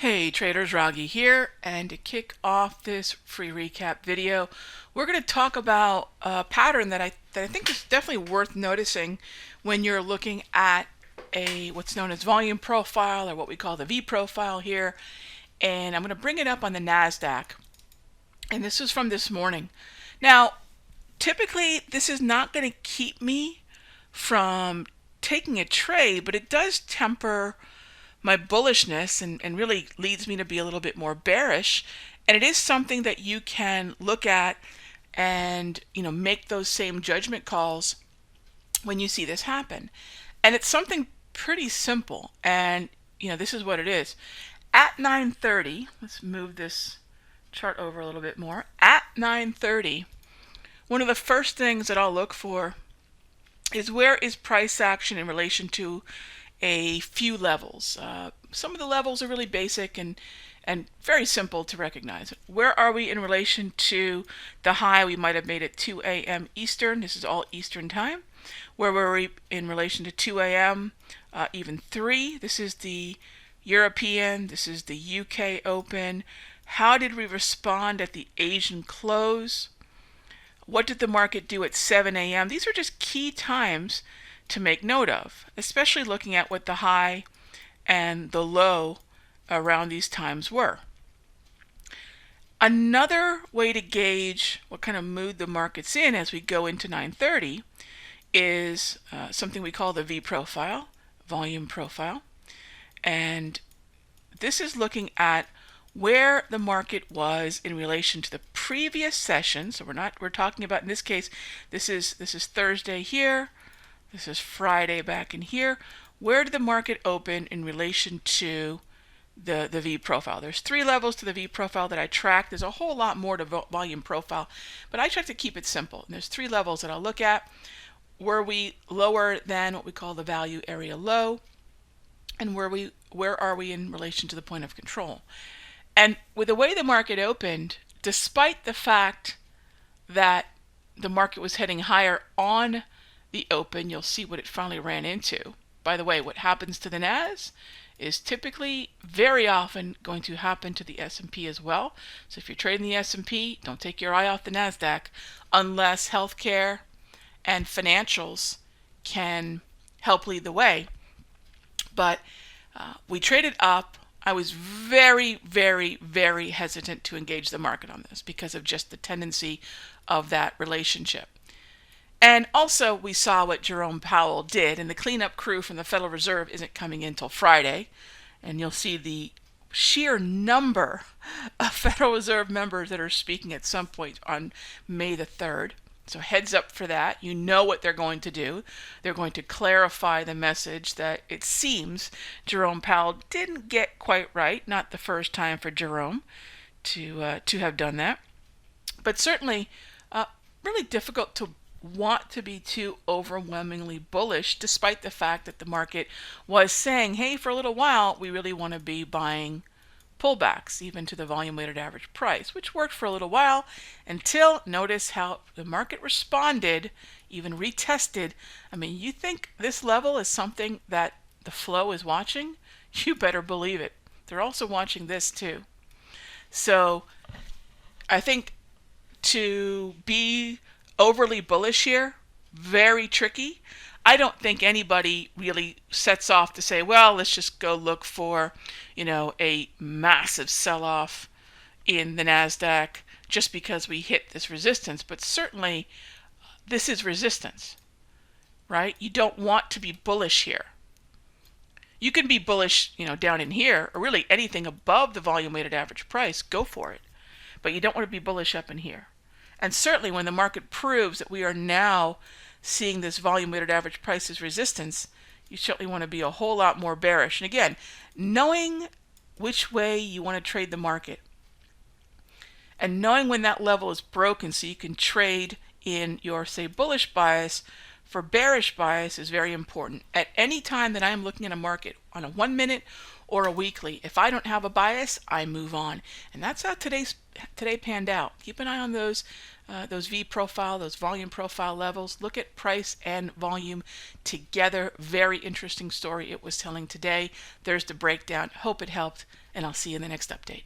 Hey traders, Raghi here, and to kick off this free recap video, we're going to talk about a pattern that I think is definitely worth noticing when you're looking at what's known as volume profile, or what we call the V profile here. And I'm going to bring it up on the NASDAQ, and this is from this morning. Now, typically this is not going to keep me from taking a trade, but it does temper my bullishness and really leads me to be a little bit more bearish. And it is something that you can look at and make those same judgment calls when you see this happen. And it's something pretty simple. And this is what it is. At 9:30, let's move this chart over a little bit more. At 9:30, one of the first things that I'll look for is where is price action in relation to a few levels. Some of the levels are really basic and very simple to recognize. Where are we in relation to the high we might have made at 2 a.m. Eastern? This is all Eastern time. Where were we in relation to 2 a.m.? Even 3. This is the European. This is the UK Open. How did we respond at the Asian close? What did the market do at 7 a.m.? These are just key times to make note of, especially looking at what the high and the low around these times were. Another way to gauge what kind of mood the market's in as we go into 9:30 is something we call the V profile, volume profile. And this is looking at where the market was in relation to the previous session. So we're talking about, in this case, this is Thursday here. This is Friday back in here. Where did the market open in relation to the V profile? There's 3 levels to the V profile that I track. There's a whole lot more to volume profile, but I try to keep it simple. And there's 3 levels that I'll look at. Were we lower than what we call the value area low? And where are we in relation to the point of control? And with the way the market opened, despite the fact that the market was heading higher on the open, you'll see what it finally ran into. By the way, what happens to the NAS is typically very often going to happen to the S&P as well. So if you're trading the S&P, don't take your eye off the NASDAQ unless healthcare and financials can help lead the way. But we traded up. I was very, very, very hesitant to engage the market on this because of just the tendency of that relationship. And also, we saw what Jerome Powell did, and the cleanup crew from the Federal Reserve isn't coming in till Friday. And you'll see the sheer number of Federal Reserve members that are speaking at some point on May the 3rd. So heads up for that. You know what they're going to do. They're going to clarify the message that it seems Jerome Powell didn't get quite right. Not the first time for Jerome to have done that. But certainly really difficult to want to be too overwhelmingly bullish, despite the fact that the market was saying, hey, for a little while, we really want to be buying pullbacks, even to the volume weighted average price, which worked for a little while until, notice how the market responded, even retested. I mean, you think this level is something that the flow is watching? You better believe it. They're also watching this too. So I think to be overly bullish here, very tricky. I don't think anybody really sets off to say, well, let's just go look for, a massive sell-off in the NASDAQ just because we hit this resistance. But certainly this is resistance, right? You don't want to be bullish here. You can be bullish, down in here, or really anything above the volume weighted average price, go for it. But you don't want to be bullish up in here. And certainly when the market proves that we are now seeing this volume weighted average price as resistance, you certainly want to be a whole lot more bearish. And again, knowing which way you want to trade the market and knowing when that level is broken so you can trade in your, say, bullish bias for bearish bias is very important. At any time that I am looking at a market on a 1 minute or a weekly, if I don't have a bias, I move on. And that's how today panned out. Keep an eye on those V profile, those volume profile levels. Look at price and volume together. Very interesting story it was telling today. There's the breakdown. Hope it helped, and I'll see you in the next update.